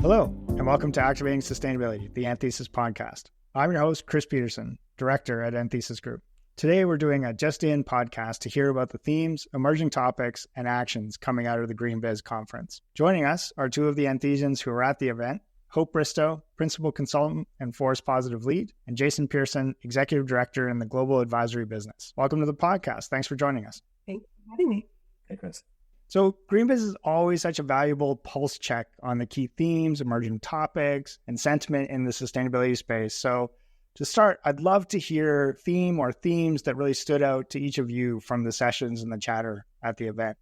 Hello, and welcome to Activating Sustainability, the Anthesis podcast. I'm your host, Chris Peterson, director at Anthesis Group. Today, we're doing a just-in podcast to hear about the themes, emerging topics, and actions coming out of the GreenBiz conference. Joining us are two of the Anthesians who were at the event, Hope Bristow, principal consultant and forest positive lead, and Jason Pearson, executive director in the global advisory business. Welcome to the podcast. Thanks for joining us. Thanks for having me. Hey, Chris. So GreenBiz is always such a valuable pulse check on the key themes, emerging topics, and sentiment in the sustainability space. So to start, I'd love to hear theme or themes that really stood out to each of you from the sessions and the chatter at the event.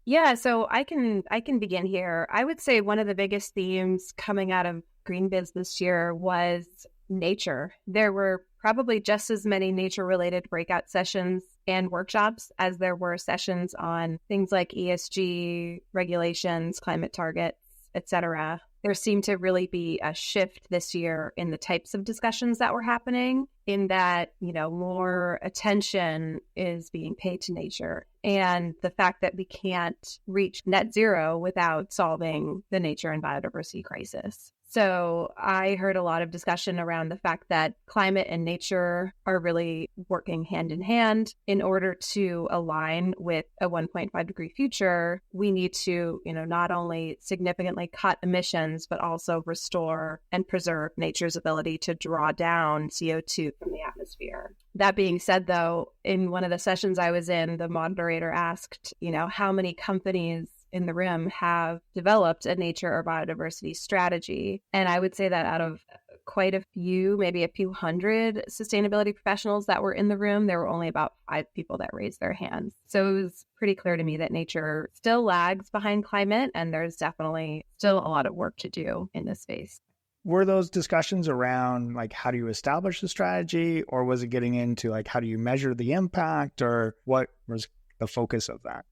Yeah, so I can begin here. I would say one of the biggest themes coming out of GreenBiz this year was nature. There were probably just as many nature-related breakout sessions and workshops as there were sessions on things like ESG regulations, climate targets, etc. There seemed to really be a shift this year in the types of discussions that were happening, in that, more attention is being paid to nature and the fact that we can't reach net zero without solving the nature and biodiversity crisis. So I heard a lot of discussion around the fact that climate and nature are really working hand in hand. In order to align with a 1.5 degree future, we need to, not only significantly cut emissions, but also restore and preserve nature's ability to draw down CO2 from the atmosphere. That being said, though, in one of the sessions I was in, the moderator asked, how many companies in the room have developed a nature or biodiversity strategy. And I would say that out of quite a few, maybe a few hundred sustainability professionals that were in the room, there were only about 5 people that raised their hands. So it was pretty clear to me that nature still lags behind climate, and there's definitely still a lot of work to do in this space. Were those discussions around how do you establish the strategy, or was it getting into how do you measure the impact, or what was the focus of that?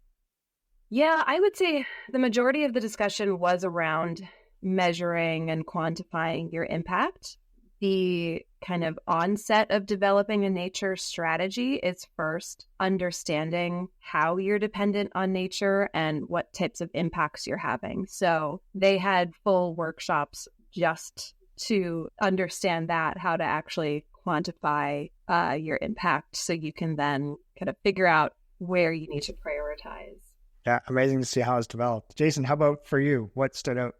Yeah, I would say the majority of the discussion was around measuring and quantifying your impact. The kind of onset of developing a nature strategy is first understanding how you're dependent on nature and what types of impacts you're having. So they had full workshops just to understand that, how to actually quantify your impact, so you can then kind of figure out where you need to prioritize. Yeah, amazing to see how it's developed. Jason, how about for you? What stood out?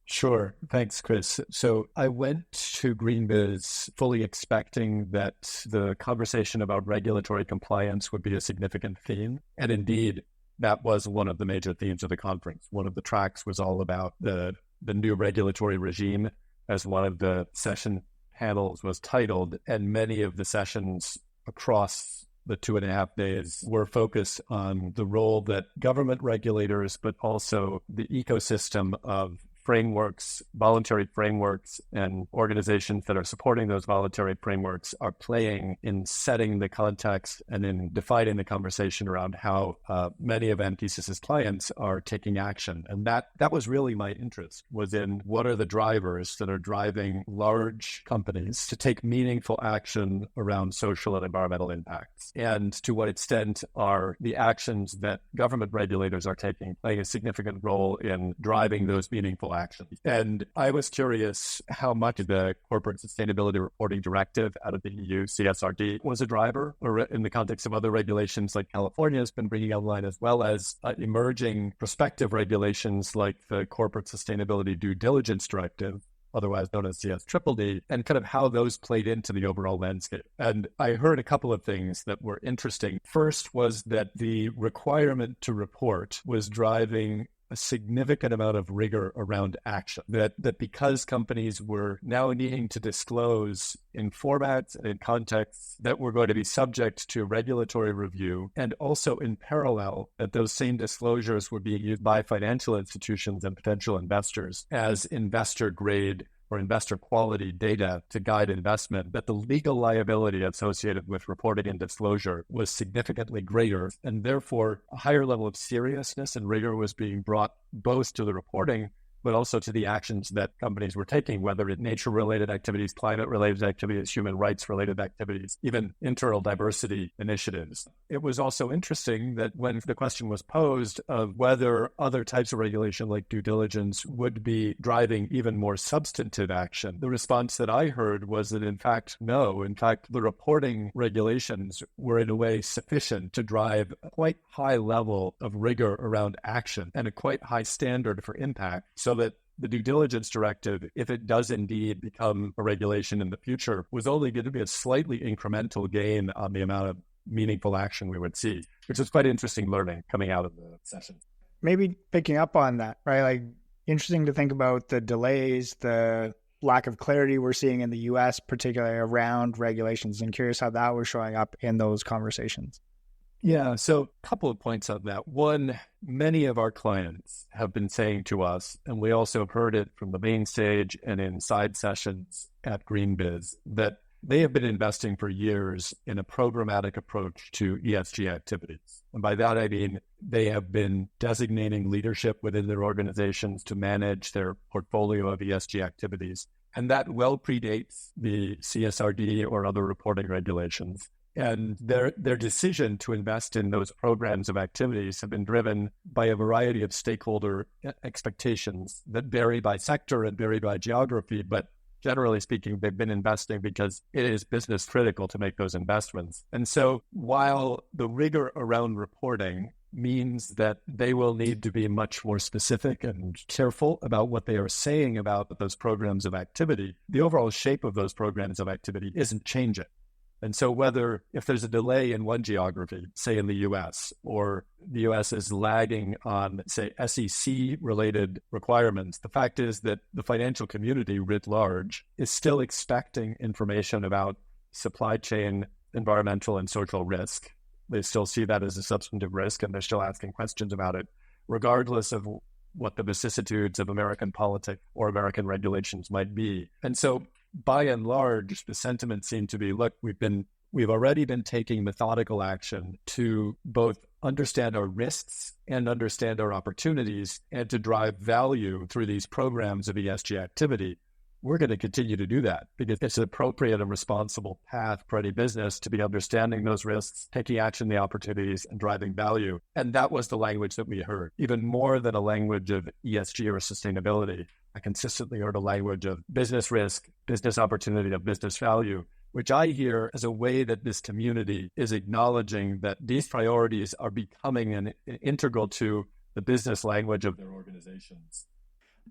Sure. Thanks, Chris. So I went to GreenBiz fully expecting that the conversation about regulatory compliance would be a significant theme. And indeed, that was one of the major themes of the conference. One of the tracks was all about the new regulatory regime, as one of the session panels was titled. And many of the sessions across the 2.5 days were focused on the role that government regulators, but also the ecosystem of frameworks, voluntary frameworks, and organizations that are supporting those voluntary frameworks are playing in setting the context and in defining the conversation around how many of Anthesis's clients are taking action. And that was really my interest, was in what are the drivers that are driving large companies to take meaningful action around social and environmental impacts, and to what extent are the actions that government regulators are taking playing a significant role in driving those meaningful actions. And I was curious how much the Corporate Sustainability Reporting Directive out of the EU, CSRD, was a driver, or in the context of other regulations like California has been bringing online, as well as emerging prospective regulations like the Corporate Sustainability Due Diligence Directive, otherwise known as CSDDD, and kind of how those played into the overall landscape. And I heard a couple of things that were interesting. First was that the requirement to report was driving a significant amount of rigor around action, that because companies were now needing to disclose in formats and in contexts that were going to be subject to regulatory review, and also in parallel that those same disclosures were being used by financial institutions and potential investors as investor grade or investor quality data to guide investment, that the legal liability associated with reporting and disclosure was significantly greater, and therefore a higher level of seriousness and rigor was being brought both to the reporting but also to the actions that companies were taking, whether it's nature-related activities, climate-related activities, human rights-related activities, even internal diversity initiatives. It was also interesting that when the question was posed of whether other types of regulation like due diligence would be driving even more substantive action, the response that I heard was that in fact, no. In fact, the reporting regulations were in a way sufficient to drive a quite high level of rigor around action and a quite high standard for impact, so that the due diligence directive, if it does indeed become a regulation in the future, was only going to be a slightly incremental gain on the amount of meaningful action we would see, which is quite interesting learning coming out of the session. Maybe picking up on that, right? Like, interesting to think about the delays, the lack of clarity we're seeing in the US, particularly around regulations, and curious how that was showing up in those conversations. Yeah, so a couple of points on that. One, many of our clients have been saying to us, and we also have heard it from the main stage and in side sessions at GreenBiz, that they have been investing for years in a programmatic approach to ESG activities. And by that, I mean, they have been designating leadership within their organizations to manage their portfolio of ESG activities. And that well predates the CSRD or other reporting regulations. And their decision to invest in those programs of activities have been driven by a variety of stakeholder expectations that vary by sector and vary by geography. But generally speaking, they've been investing because it is business critical to make those investments. And so while the rigor around reporting means that they will need to be much more specific and careful about what they are saying about those programs of activity, the overall shape of those programs of activity isn't changing. And so whether if there's a delay in one geography, say in the US, or the US is lagging on, say, SEC-related requirements, the fact is that the financial community writ large is still expecting information about supply chain, environmental, and social risk. They still see that as a substantive risk, and they're still asking questions about it, regardless of what the vicissitudes of American politics or American regulations might be. And so by and large, the sentiment seemed to be, look, we've already been taking methodical action to both understand our risks and understand our opportunities and to drive value through these programs of ESG activity. We're going to continue to do that because it's an appropriate and responsible path for any business to be understanding those risks, taking action, the opportunities, and driving value. And that was the language that we heard, even more than a language of ESG or sustainability. I consistently heard a language of business risk, business opportunity, of business value, which I hear as a way that this community is acknowledging that these priorities are becoming an integral to the business language of their organizations.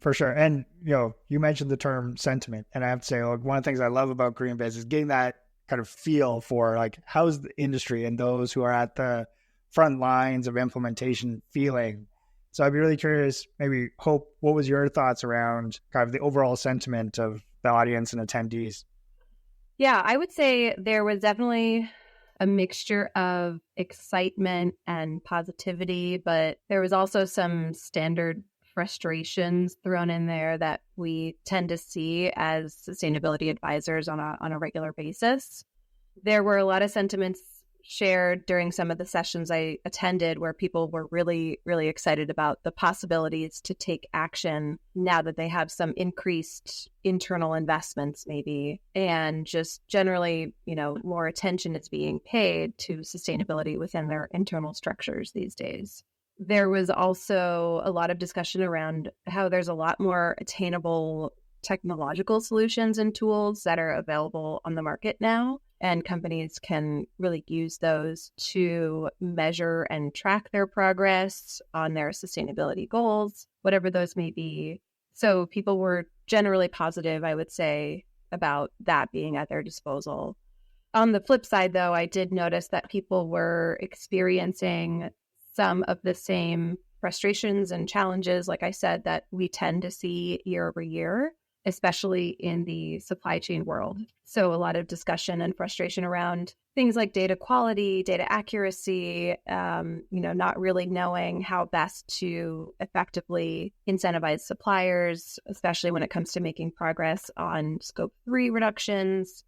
For sure. And, you mentioned the term sentiment. And I have to say, one of the things I love about GreenBiz is getting that kind of feel for how's the industry and those who are at the front lines of implementation feeling. So I'd be really curious, maybe Hope, what was your thoughts around kind of the overall sentiment of the audience and attendees? Yeah, I would say there was definitely a mixture of excitement and positivity, but there was also some standard frustrations thrown in there that we tend to see as sustainability advisors on a regular basis. There were a lot of sentiments shared during some of the sessions I attended where people were really, really excited about the possibilities to take action now that they have some increased internal investments maybe, and just generally, more attention is being paid to sustainability within their internal structures these days. There was also a lot of discussion around how there's a lot more attainable technological solutions and tools that are available on the market now, and companies can really use those to measure and track their progress on their sustainability goals, whatever those may be. So people were generally positive, I would say, about that being at their disposal. On the flip side, though, I did notice that people were experiencing some of the same frustrations and challenges, like I said, that we tend to see year over year, especially in the supply chain world. So a lot of discussion and frustration around things like data quality, data accuracy, not really knowing how best to effectively incentivize suppliers, especially when it comes to making progress on Scope 3 reductions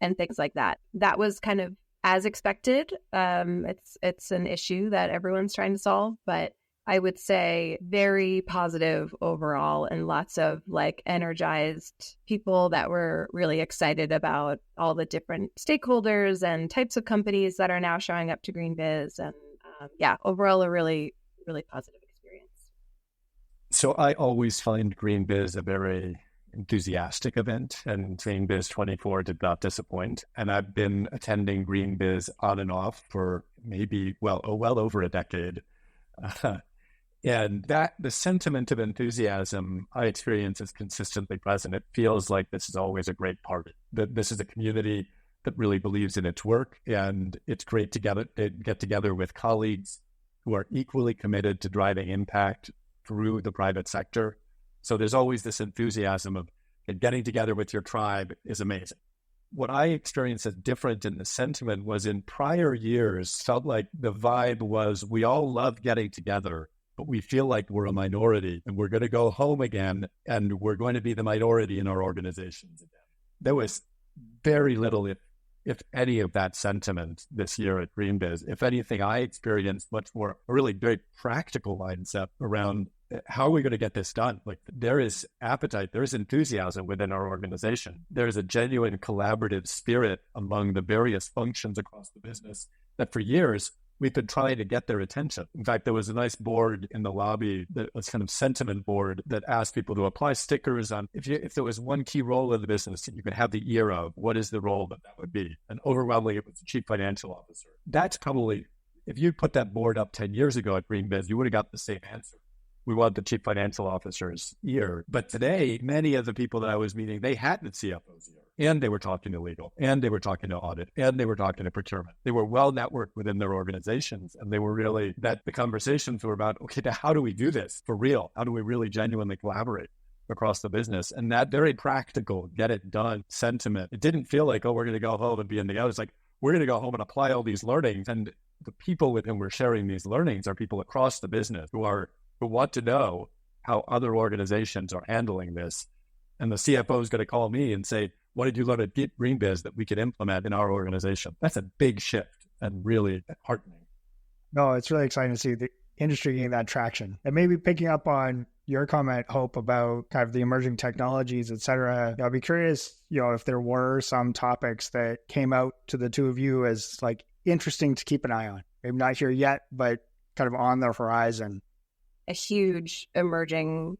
and things like that. That was kind of as expected. It's an issue that everyone's trying to solve, but I would say very positive overall, and lots of energized people that were really excited about all the different stakeholders and types of companies that are now showing up to GreenBiz. And overall a really, really positive experience. So I always find GreenBiz a very enthusiastic event, and GreenBiz 24 did not disappoint. And I've been attending GreenBiz on and off for maybe well over a decade. And that the sentiment of enthusiasm I experience is consistently present. It feels like this is always a great party, that this is a community that really believes in its work. And it's great to get together with colleagues who are equally committed to driving impact through the private sector. So there's always this enthusiasm of getting together with your tribe is amazing. What I experienced as different in the sentiment was in prior years, felt like the vibe was we all love getting together, but we feel like we're a minority and we're going to go home again and we're going to be the minority in our organizations again. There was very little, if any, of that sentiment this year at GreenBiz. If anything, I experienced much more a really very practical mindset around how are we going to get this done? Like there is appetite, there is enthusiasm within our organization. There is a genuine collaborative spirit among the various functions across the business that for years we've been trying to get their attention. In fact, there was a nice board in the lobby, that was kind of sentiment board, that asked people to apply stickers on if there was one key role in the business that you could have the ear of, what is the role that would be? And overwhelmingly, it was the chief financial officer. That's probably, if you put that board up 10 years ago at GreenBiz, you would have got the same answer. We want the chief financial officer's ear. But today, many of the people that I was meeting, they had the CFO's ear. And they were talking to legal, and they were talking to audit, and they were talking to procurement. They were well networked within their organizations. And they were really, that the conversations were about, okay, now how do we do this for real? How do we really genuinely collaborate across the business? And that very practical, get it done sentiment, it didn't feel like, oh, we're going to go home and be in the out. It's like, we're going to go home and apply all these learnings. And the people with whom we're sharing these learnings are people across the business who want to know how other organizations are handling this. And the CFO is going to call me and say, what did you learn at GreenBiz that we could implement in our organization? That's a big shift and really heartening. No, it's really exciting to see the industry getting that traction. And maybe picking up on your comment, Hope, about kind of the emerging technologies, et cetera. I'd be curious, if there were some topics that came out to the two of you as interesting to keep an eye on. Maybe not here yet, but kind of on the horizon. A huge emerging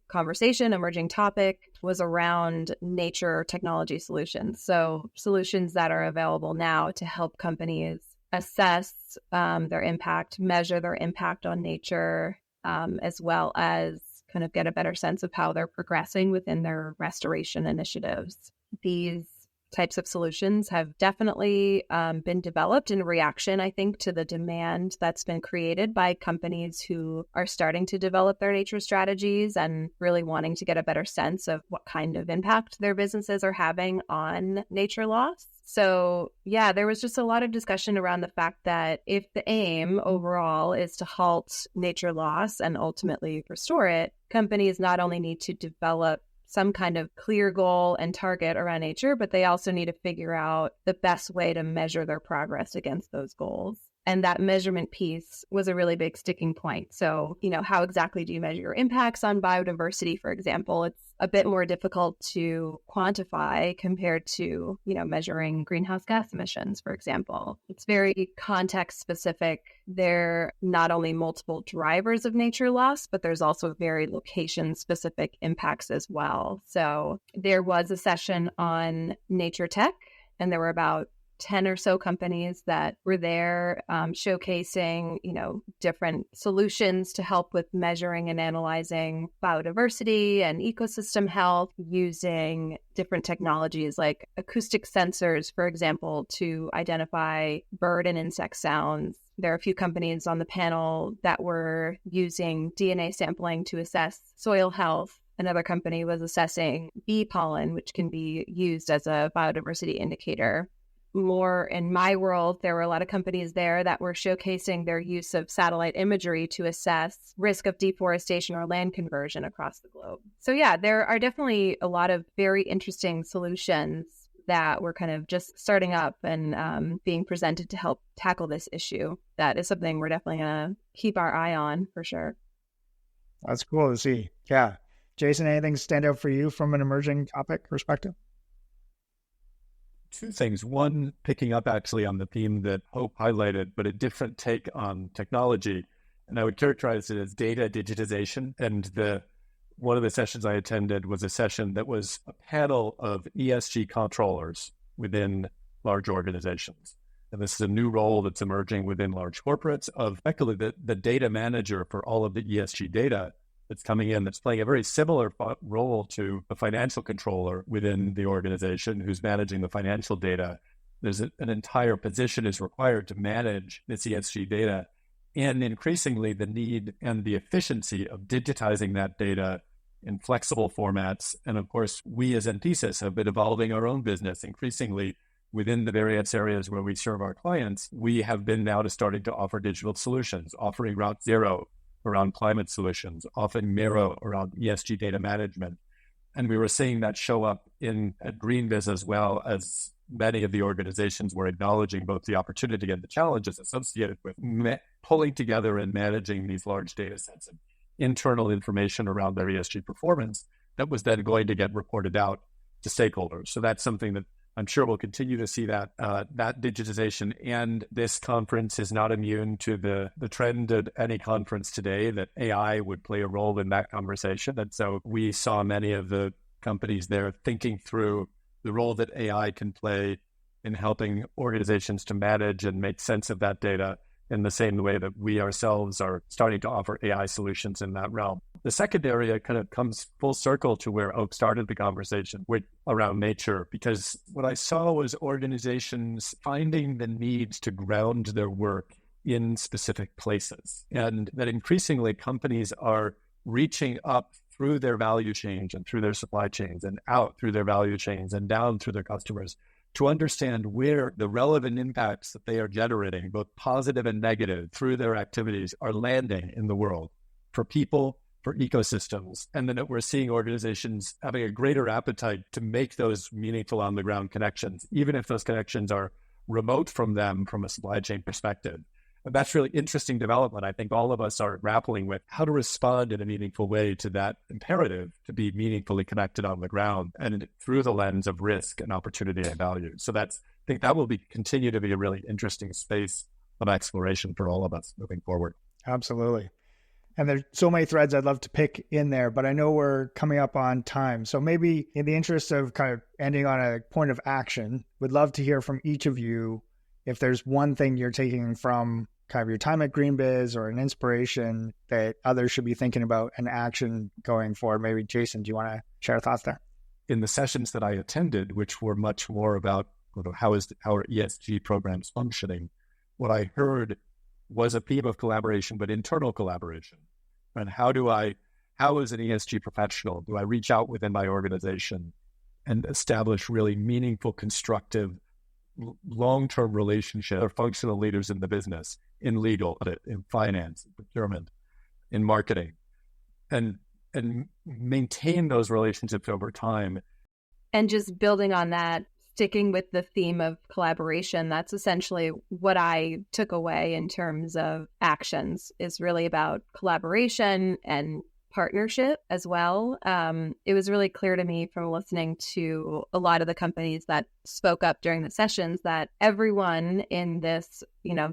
topic was around nature technology solutions. So solutions that are available now to help companies assess their impact, measure their impact on nature, as well as kind of get a better sense of how they're progressing within their restoration initiatives. These types of solutions have definitely been developed in reaction, I think, to the demand that's been created by companies who are starting to develop their nature strategies and really wanting to get a better sense of what kind of impact their businesses are having on nature loss. So yeah, there was just a lot of discussion around the fact that if the aim overall is to halt nature loss and ultimately restore it, companies not only need to develop some kind of clear goal and target around nature, but they also need to figure out the best way to measure their progress against those goals. And that measurement piece was a really big sticking point. So, how exactly do you measure your impacts on biodiversity, for example? It's a bit more difficult to quantify compared to, measuring greenhouse gas emissions, for example. It's very context specific. There are not only multiple drivers of nature loss, but there's also very location specific impacts as well. So there was a session on nature tech, and there were about 10 or so companies that were there showcasing, different solutions to help with measuring and analyzing biodiversity and ecosystem health using different technologies like acoustic sensors, for example, to identify bird and insect sounds. There are a few companies on the panel that were using DNA sampling to assess soil health. Another company was assessing bee pollen, which can be used as a biodiversity indicator. More in my world, there were a lot of companies there that were showcasing their use of satellite imagery to assess risk of deforestation or land conversion across the globe. So yeah, there are definitely a lot of very interesting solutions that were kind of just starting up and being presented to help tackle this issue. That is something we're definitely going to keep our eye on for sure. That's cool to see. Yeah. Jason, anything stand out for you from an emerging topic perspective? Two things. One, picking up actually on the theme that Hope highlighted, but a different take on technology. And I would characterize it as data digitization. And one of the sessions I attended was a session that was a panel of ESG controllers within large organizations. And this is a new role that's emerging within large corporates of effectively the data manager for all of the ESG data that's coming in, that's playing a very similar role to the financial controller within the organization who's managing the financial data. There's an entire position is required to manage this ESG data, and increasingly the need and the efficiency of digitizing that data in flexible formats. And of course, we as Enthesis have been evolving our own business increasingly within the various areas where we serve our clients. We have been now starting to offer digital solutions, offering Route Zero around climate solutions, offering Miro around ESG data management. And we were seeing that show up at GreenBiz as well, as many of the organizations were acknowledging both the opportunity and the challenges associated with pulling together and managing these large data sets of internal information around their ESG performance that was then going to get reported out to stakeholders. So that's something that I'm sure we'll continue to see that digitization. And this conference is not immune to the trend at any conference today that AI would play a role in that conversation. And so we saw many of the companies there thinking through the role that AI can play in helping organizations to manage and make sense of that data in the same way that we ourselves are starting to offer AI solutions in that realm. The second area kind of comes full circle to where Oak started the conversation around nature, because what I saw was organizations finding the need to ground their work in specific places, and that increasingly companies are reaching up through their value chains and through their supply chains and out through their value chains and down through their customers to understand where the relevant impacts that they are generating, both positive and negative, through their activities are landing in the world for people, for ecosystems. And then we're seeing organizations having a greater appetite to make those meaningful on-the-ground connections, even if those connections are remote from them from a supply chain perspective. And that's really interesting development. I think all of us are grappling with how to respond in a meaningful way to that imperative to be meaningfully connected on the ground and through the lens of risk and opportunity and value. So I think that will continue to be a really interesting space of exploration for all of us moving forward. Absolutely. And there's so many threads I'd love to pick in there, but I know we're coming up on time. So maybe in the interest of kind of ending on a point of action, would love to hear from each of you if there's one thing you're taking from kind of your time at GreenBiz or an inspiration that others should be thinking about and action going forward. Maybe Jason, do you want to share thoughts there? In the sessions that I attended, which were much more about how is our ESG programs functioning, what I heard was a theme of collaboration, but internal collaboration. And how as an ESG professional, do I reach out within my organization and establish really meaningful, constructive, long-term relationship or functional leaders in the business, in legal, in finance, in procurement, in marketing, and maintain those relationships over time. And just building on that, sticking with the theme of collaboration, that's essentially what I took away in terms of actions, is really about collaboration and partnership as well. It was really clear to me from listening to a lot of the companies that spoke up during the sessions that everyone in this,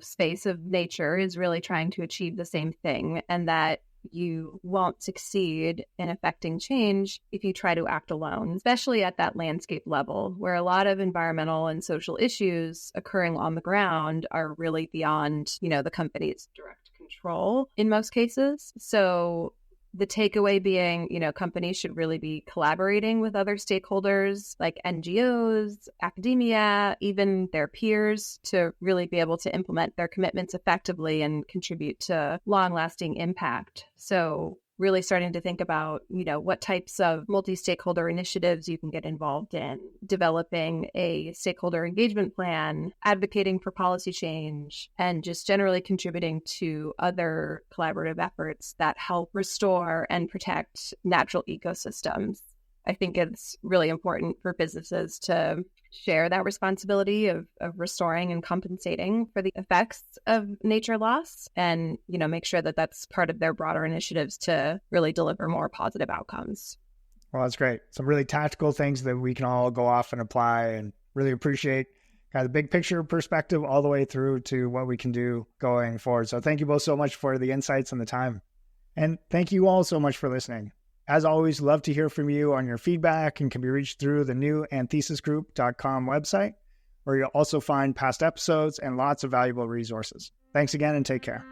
space of nature is really trying to achieve the same thing, and that you won't succeed in affecting change if you try to act alone, especially at that landscape level where a lot of environmental and social issues occurring on the ground are really beyond, the company's direct control in most cases. So the takeaway being, companies should really be collaborating with other stakeholders like NGOs, academia, even their peers, to really be able to implement their commitments effectively and contribute to long-lasting impact. So really starting to think about, what types of multi-stakeholder initiatives you can get involved in, developing a stakeholder engagement plan, advocating for policy change, and just generally contributing to other collaborative efforts that help restore and protect natural ecosystems. I think it's really important for businesses to share that responsibility of restoring and compensating for the effects of nature loss, and, make sure that that's part of their broader initiatives to really deliver more positive outcomes. Well, that's great. Some really tactical things that we can all go off and apply, and really appreciate kind of the big picture perspective all the way through to what we can do going forward. So thank you both so much for the insights and the time. And thank you all so much for listening. As always, love to hear from you on your feedback, and can be reached through the new anthesisgroup.com website, where you'll also find past episodes and lots of valuable resources. Thanks again, and take care.